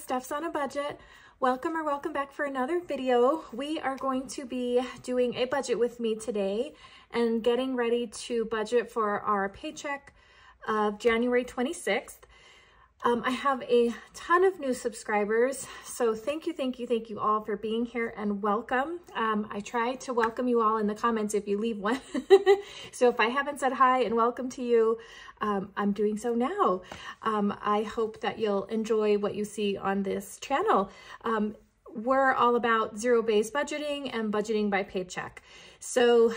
Stefsonabudget. Welcome or welcome back for another video. We are going to be doing a budget with me today and getting ready to budget for our paycheck of January 26th. I have a ton of new subscribers, so thank you all for being here and welcome. I try to welcome you all in the comments if you leave one. So if I haven't said hi and welcome to you, I'm doing so now. I hope that you'll enjoy what you see on this channel. We're all about zero-based budgeting and budgeting by paycheck. So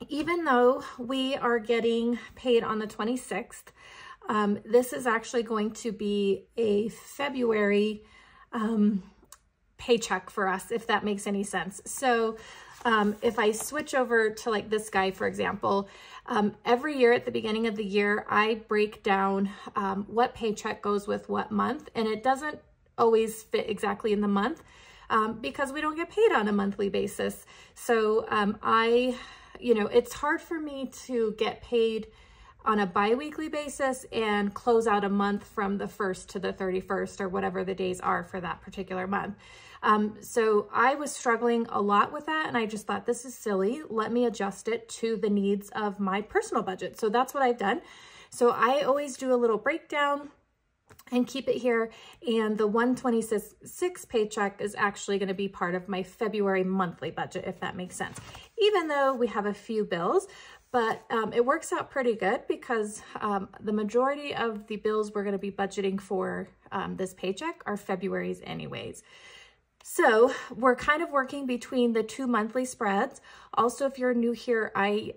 even though we are getting paid on the 26th, this is actually going to be a February paycheck for us, if that makes any sense. So if I switch over to like this guy, for example, every year at the beginning of the year, I break down what paycheck goes with what month, and it doesn't always fit exactly in the month because we don't get paid on a monthly basis. So it's hard for me to get paid on a bi-weekly basis and close out a month from the 1st to the 31st or whatever the days are for that particular month. So I was struggling a lot with that, and I just thought, this is silly. Let me adjust it to the needs of my personal budget. So that's what I've done. So I always do a little breakdown and keep it here. And the 126 paycheck is actually going to be part of my February monthly budget, if that makes sense, even though we have a few bills. But it works out pretty good because the majority of the bills we're going to be budgeting for this paycheck are February's anyways. So we're kind of working between the two monthly spreads. Also, if you're new here, I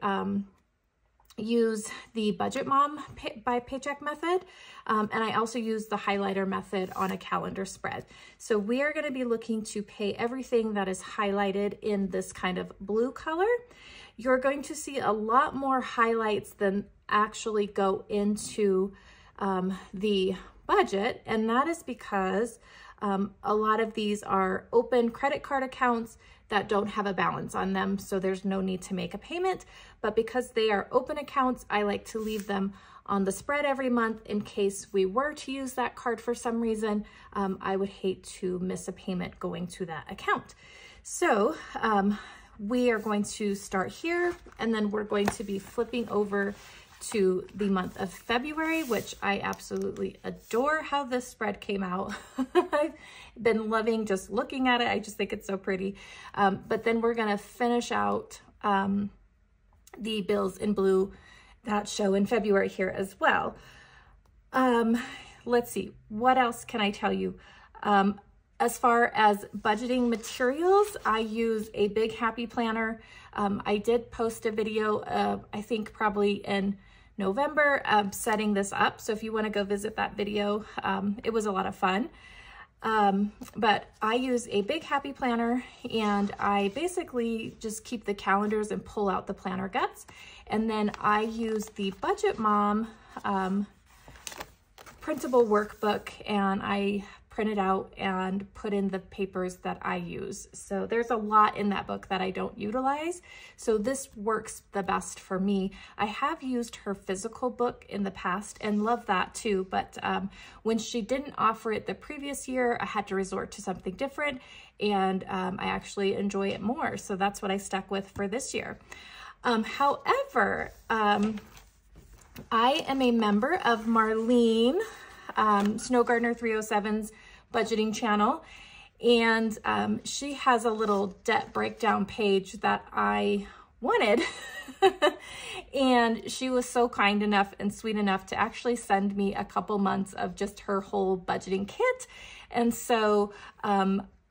use the Budget Mom by paycheck method, and I also use the highlighter method on a calendar spread. So we are going to be looking to pay everything that is highlighted in this kind of blue color. You're going to see a lot more highlights than actually go into the budget, and that is because a lot of these are open credit card accounts that don't have a balance on them, so there's no need to make a payment. But because they are open accounts, I like to leave them on the spread every month in case we were to use that card for some reason. I would hate to miss a payment going to that account. So we are going to start here, and then we're going to be flipping over to the month of February, which I absolutely adore how this spread came out. I've been loving just looking at it. I just think it's so pretty. But then we're gonna finish out the bills in blue that show in February here as well. Let's see, what else can I tell you? As far as budgeting materials, I use a big happy planner. I did post a video, I think probably in November, setting this up. So if you want to go visit that video, it was a lot of fun. But I use a big happy planner, and I basically just keep the calendars and pull out the planner guts. And then I use the Budget Mom printable workbook, and I print it out and put in the papers that I use. So there's a lot in that book that I don't utilize. So this works the best for me. I have used her physical book in the past and love that too. But when she didn't offer it the previous year, I had to resort to something different, and I actually enjoy it more. So that's what I stuck with for this year. However, I am a member of Marlene Snow Gardener 307's budgeting channel, and she has a little debt breakdown page that I wanted. And she was so kind enough and sweet enough to actually send me a couple months of just her whole budgeting kit. And so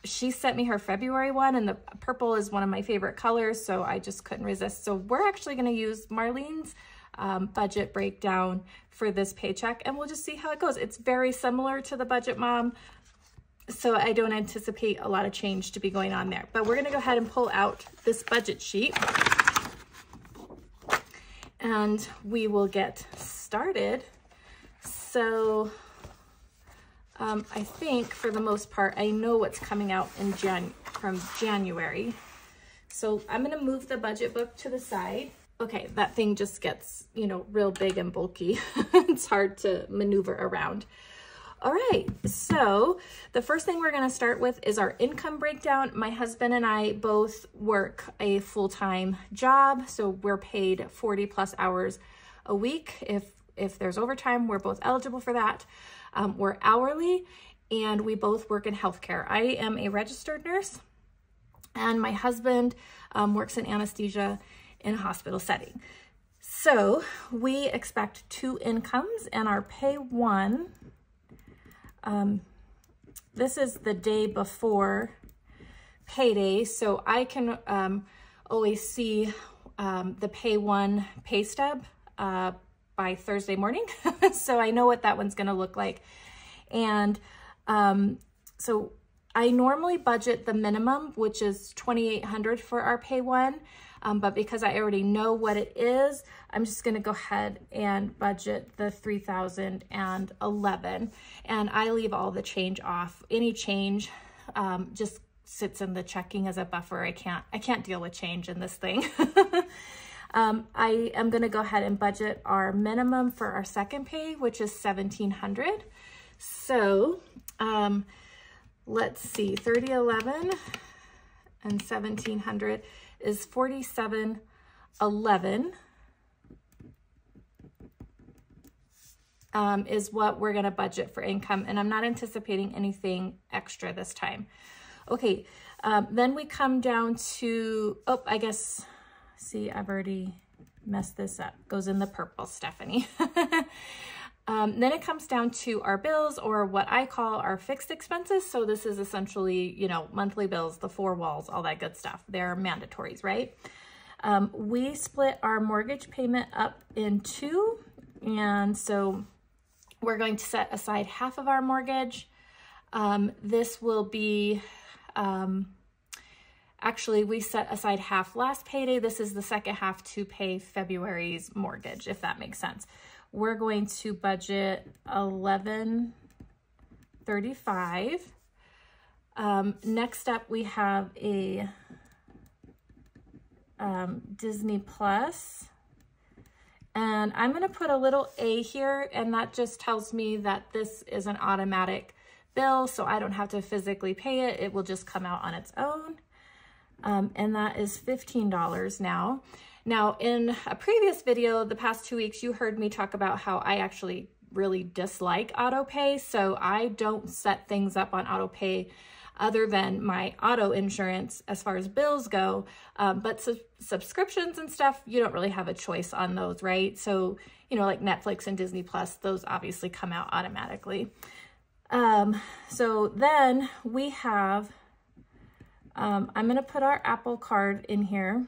she sent me her February one, and the purple is one of my favorite colors, so I just couldn't resist. So we're actually going to use Marlene's budget breakdown for this paycheck, and we'll just see how it goes. It's very similar to the Budget Mom, so I don't anticipate a lot of change to be going on there. But we're going to go ahead and pull out this budget sheet, and we will get started. So I think for the most part, I know what's coming out in from January. So I'm going to move the budget book to the side. Okay, that thing just gets, real big and bulky. It's hard to maneuver around. All right, so the first thing we're gonna start with is our income breakdown. My husband and I both work a full-time job, so we're paid 40 plus hours a week. If there's overtime, we're both eligible for that. We're hourly, and we both work in healthcare. I am a registered nurse, and my husband works in anesthesia in a hospital setting. So we expect 2 incomes, and our pay one, this is the day before payday, so I can always see the pay one pay stub by Thursday morning. So I know what that one's gonna look like. And so I normally budget the minimum, which is $2,800 for our pay one. But because I already know what it is, I'm just gonna go ahead and budget the $3,011, and I leave all the change off. Any change just sits in the checking as a buffer. I can't deal with change in this thing. I am gonna go ahead and budget our minimum for our second pay, which is $1,700. So let's see, 3011 and 1,700 is 4711 is what we're gonna budget for income, and I'm not anticipating anything extra this time. Okay, then we come down to, oh, I guess, see, I've already messed this up. Goes in the purple, Stephanie. Then it comes down to our bills, or what I call our fixed expenses. So this is essentially, you know, monthly bills, the 4 walls, all that good stuff. They're mandatories, right? We split our mortgage payment up in 2. And so we're going to set aside half of our mortgage. This will be, actually, we set aside half last payday. This is the second half to pay February's mortgage, if that makes sense. We're going to budget $1,135. Next up, we have a Disney Plus. And I'm going to put a little A here, and that just tells me that this is an automatic bill, so I don't have to physically pay it. It will just come out on its own. And that is $15 now. Now, in a previous video, the past 2 weeks, you heard me talk about how I actually really dislike auto pay. So I don't set things up on auto pay other than my auto insurance as far as bills go. But subscriptions and stuff, you don't really have a choice on those, right? So, you know, like Netflix and Disney Plus, those obviously come out automatically. So then we have, I'm going to put our Apple card in here.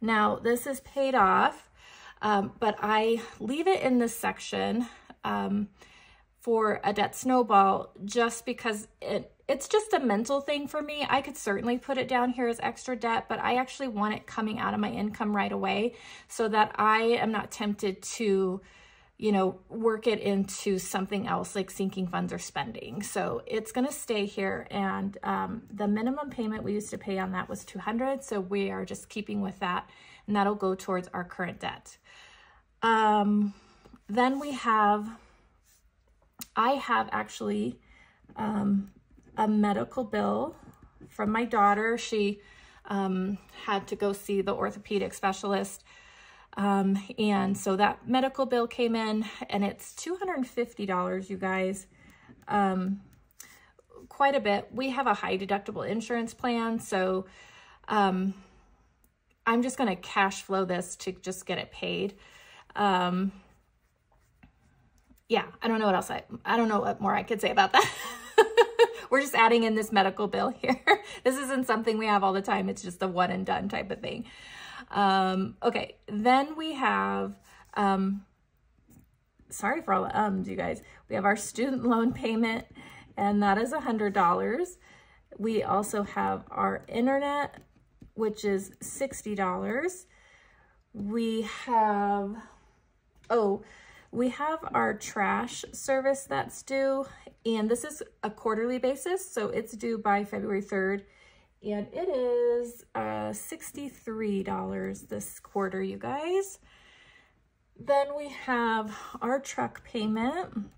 Now, this is paid off, but I leave it in this section for a debt snowball just because it's just a mental thing for me. I could certainly put it down here as extra debt, but I actually want it coming out of my income right away so that I am not tempted to, you know, work it into something else like sinking funds or spending. So it's going to stay here. And the minimum payment we used to pay on that was $200. So we are just keeping with that, and that'll go towards our current debt. Then we have, I have actually a medical bill from my daughter. She had to go see the orthopedic specialist. And so that medical bill came in, and it's $250, you guys. Quite a bit. We have a high deductible insurance plan, so I'm just going to cash flow this to just get it paid. Yeah, I don't know what else I don't know what more I could say about that. We're just adding in this medical bill here. This isn't something we have all the time. It's just a one and done type of thing. Okay, then we have, sorry for all the ums, you guys. We have our student loan payment, and that is $100. We also have our internet, which is $60. We have, we have our trash service that's due, and this is a quarterly basis, so it's due by February 3rd. And it is $63 this quarter, you guys. Then we have our truck payment,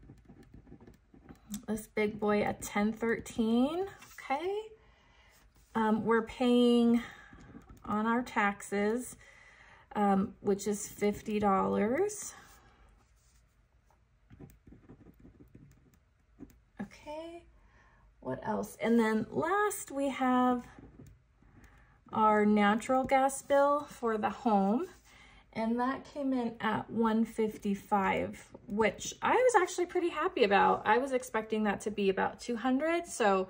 This big boy at $10.13. Okay. We're paying on our taxes, which is $50. Okay. What else? And then last we have our natural gas bill for the home, and that came in at $155, which I was actually pretty happy about. I was expecting that to be about $200, so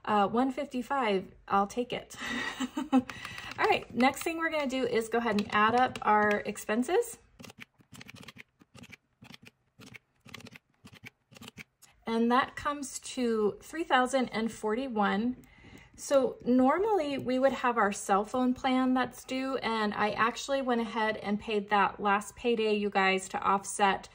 $155, I'll take it. All right, next thing we're gonna do is go ahead and add up our expenses. And that comes to $3,041. So normally we would have our cell phone plan that's due, and I actually went ahead and paid that last payday, you guys, to offset.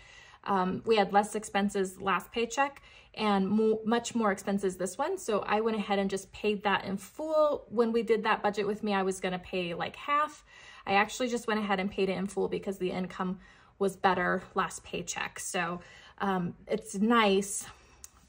We had less expenses last paycheck and much more expenses this one. So I went ahead and just paid that in full. When we did that budget with me, I was gonna pay like half. I actually just went ahead and paid it in full because the income was better last paycheck. So it's nice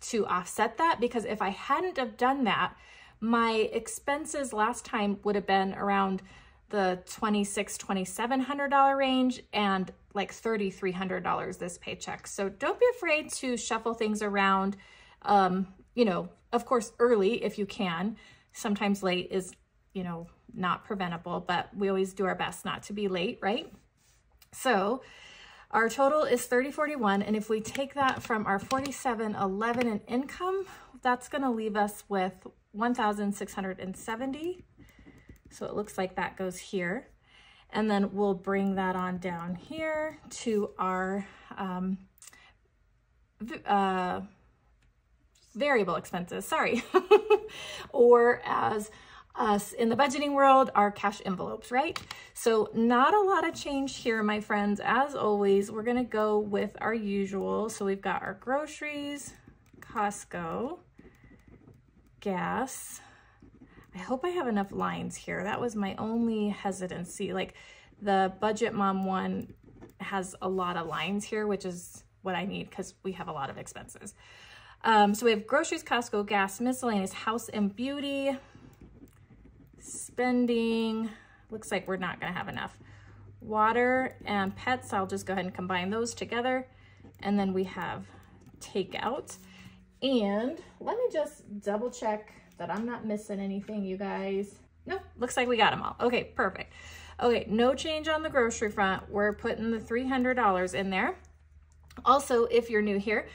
to offset that, because if I hadn't have done that, my expenses last time would have been around the $2,600–2,700 range and like $3,300 this paycheck. So don't be afraid to shuffle things around, you know, of course, early if you can. Sometimes late is, you know, not preventable, but we always do our best not to be late, right? So our total is $30.41, and if we take that from our $47.11 in income, that's gonna leave us with $1,670. So it looks like that goes here. And then we'll bring that on down here to our variable expenses, sorry. Or as us in the budgeting world, our cash envelopes, right? So not a lot of change here, my friends. As always, we're gonna go with our usual. So we've got our groceries, Costco, gas. I hope I have enough lines here. That was my only hesitancy. Like the Budget Mom one has a lot of lines here, which is what I need because we have a lot of expenses. So we have groceries, Costco, gas, miscellaneous, house and beauty, spending. Looks like we're not gonna have enough. Water and pets, I'll just go ahead and combine those together. And then we have takeout. And let me just double check that I'm not missing anything, you guys. Nope, looks like we got them all. Okay, perfect. Okay, no change on the grocery front. We're putting the $300 in there. Also, if you're new here,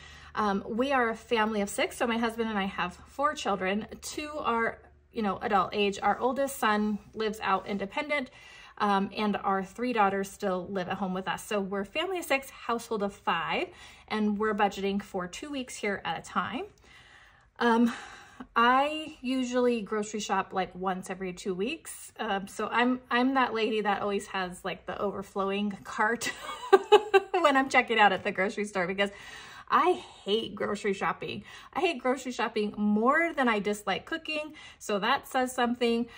we are a family of 6. So my husband and I have 4 children. 2 are, you know, adult age. Our oldest son lives out independent, and our 3 daughters still live at home with us. So we're a family of 6, household of 5, and we're budgeting for 2 weeks here at a time. I usually grocery shop like once every 2 weeks. So I'm that lady that always has like the overflowing cart when I'm checking out at the grocery store, because I hate grocery shopping. I hate grocery shopping more than I dislike cooking. So that says something.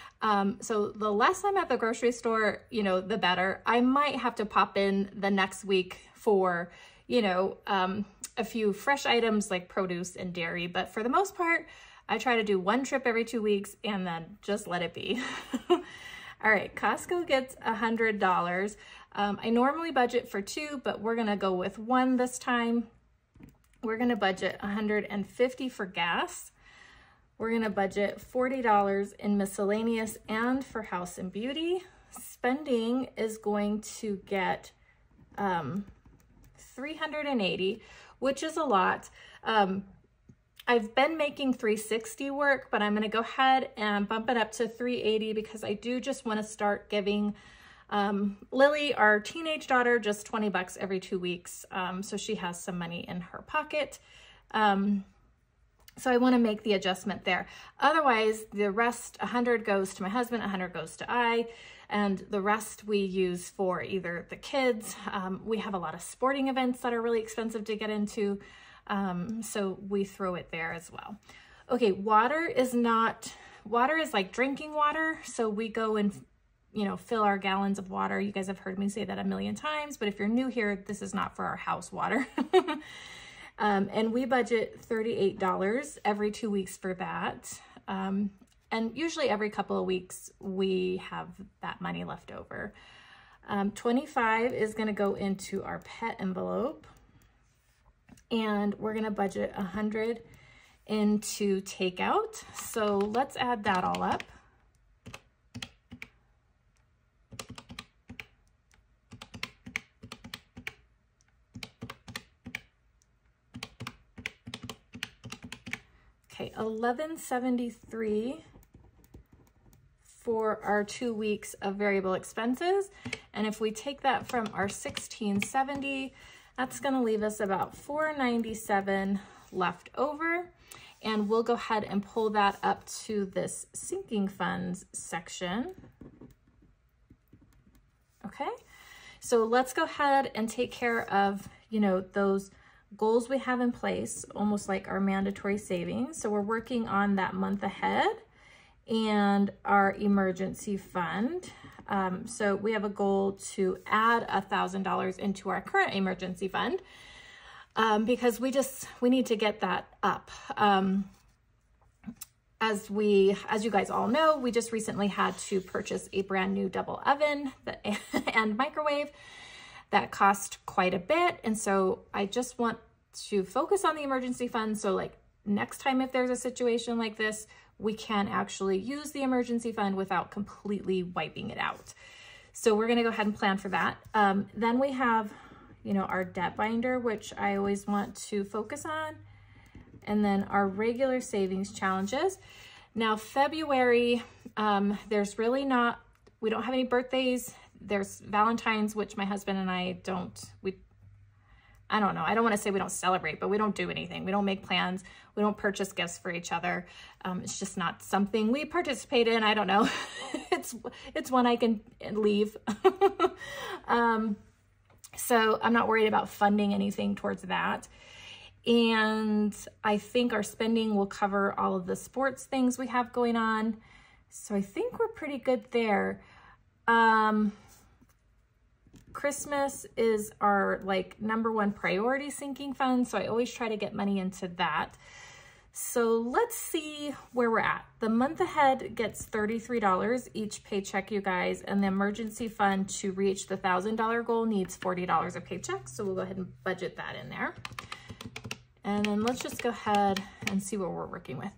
So the less I'm at the grocery store, you know, the better. I might have to pop in the next week for, you know, a few fresh items like produce and dairy. But for the most part, I try to do 1 trip every 2 weeks and then just let it be. All right, Costco gets $100. I normally budget for 2, but we're gonna go with 1 this time. We're gonna budget $150 for gas. We're gonna budget $40 in miscellaneous and for house and beauty. Spending is going to get $380, which is a lot. I've been making $360 work, but I'm gonna go ahead and bump it up to $380 because I do just wanna start giving Lily, our teenage daughter, just 20 bucks every 2 weeks. So she has some money in her pocket. So I wanna make the adjustment there. Otherwise, the rest, 100 goes to my husband, 100 goes to I, and the rest we use for either the kids. We have a lot of sporting events that are really expensive to get into. So we throw it there as well. Okay, water is like drinking water. So we go and, you know, fill our gallons of water. You guys have heard me say that a million times, but if you're new here, this is not for our house water. And we budget $38 every 2 weeks for that. And usually every couple of weeks we have that money left over. 25 is going to go into our pet envelope, and we're going to budget 100 into takeout. So let's add that all up. Okay, $11.73 for our 2 weeks of variable expenses. And if we take that from our $16.70, that's going to leave us about $4.97 left over. And we'll go ahead and pull that up to this sinking funds section. Okay, so let's go ahead and take care of, you know, those goals we have in place, almost like our mandatory savings. So we're working on that month ahead and our emergency fund. So we have a goal to add $1,000 into our current emergency fund because we need to get that up. As you guys all know, we just recently had to purchase a brand new double oven and microwave that cost quite a bit. And so I just want to focus on the emergency fund. So like next time, if there's a situation like this, we can actually use the emergency fund without completely wiping it out. So we're going to go ahead and plan for that. Then we have, you know, our debt binder, which I always want to focus on. And then our regular savings challenges. Now, February, there's really not, we don't have any birthdays. There's Valentine's, which my husband and I I don't know. I don't want to say we don't celebrate, but we don't do anything. We don't make plans. We don't purchase gifts for each other. It's just not something we participate in. I don't know. It's one I can leave. So I'm not worried about funding anything towards that. And I think our spending will cover all of the sports things we have going on. So I think we're pretty good there. Christmas is our like #1 priority sinking fund. So I always try to get money into that. So let's see where we're at. The month ahead gets $33 each paycheck, you guys. And the emergency fund to reach the $1,000 goal needs $40 a paycheck. So we'll go ahead and budget that in there. And then let's just go ahead and see what we're working with.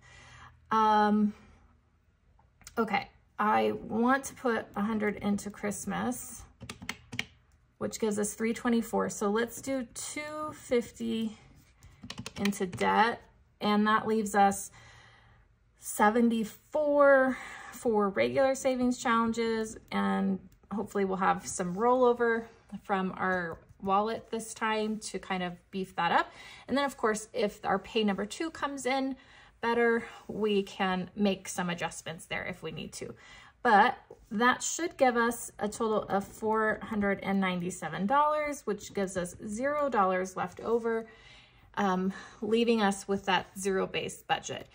Okay, I want to put 100 into Christmas, which gives us $324. So let's do $250 into debt, and that leaves us $74 for regular savings challenges, and hopefully we'll have some rollover from our wallet this time to kind of beef that up. And then of course, if our pay #2 comes in better, we can make some adjustments there if we need to. But that should give us a total of $497, which gives us $0 left over, leaving us with that zero-based budget.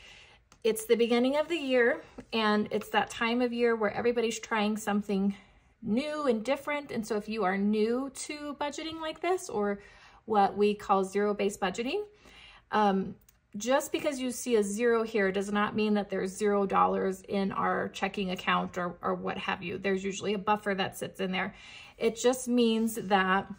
It's the beginning of the year, and it's that time of year where everybody's trying something new and different. And so if you are new to budgeting like this, or what we call zero-based budgeting, just because you see a 0 here does not mean that there's $0 in our checking account or what have you. There's usually a buffer that sits in there. It just means that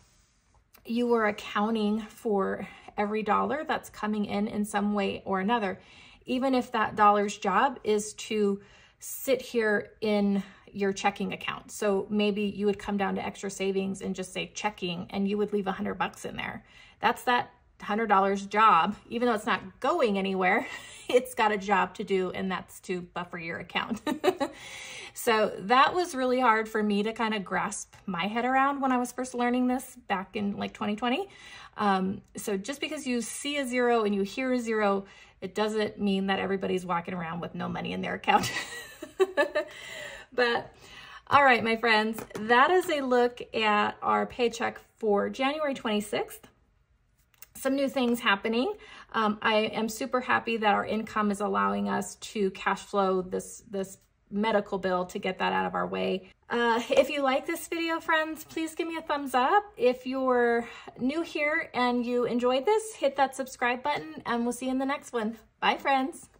you are accounting for every dollar that's coming in some way or another, even if that dollar's job is to sit here in your checking account. So maybe you would come down to extra savings and just say checking, and you would leave $100 in there. That's that $100 job. Even though it's not going anywhere, it's got a job to do, and that's to buffer your account. So that was really hard for me to kind of grasp my head around when I was first learning this back in like 2020. So just because you see a 0 and you hear a 0, it doesn't mean that everybody's walking around with no money in their account. But all right, my friends, that is a look at our paycheck for January 26th. Some new things happening. I am super happy that our income is allowing us to cash flow this medical bill to get that out of our way. If you like this video, friends, please give me a thumbs up. If you're new here and you enjoyed this, hit that subscribe button, and we'll see you in the next one. Bye, friends.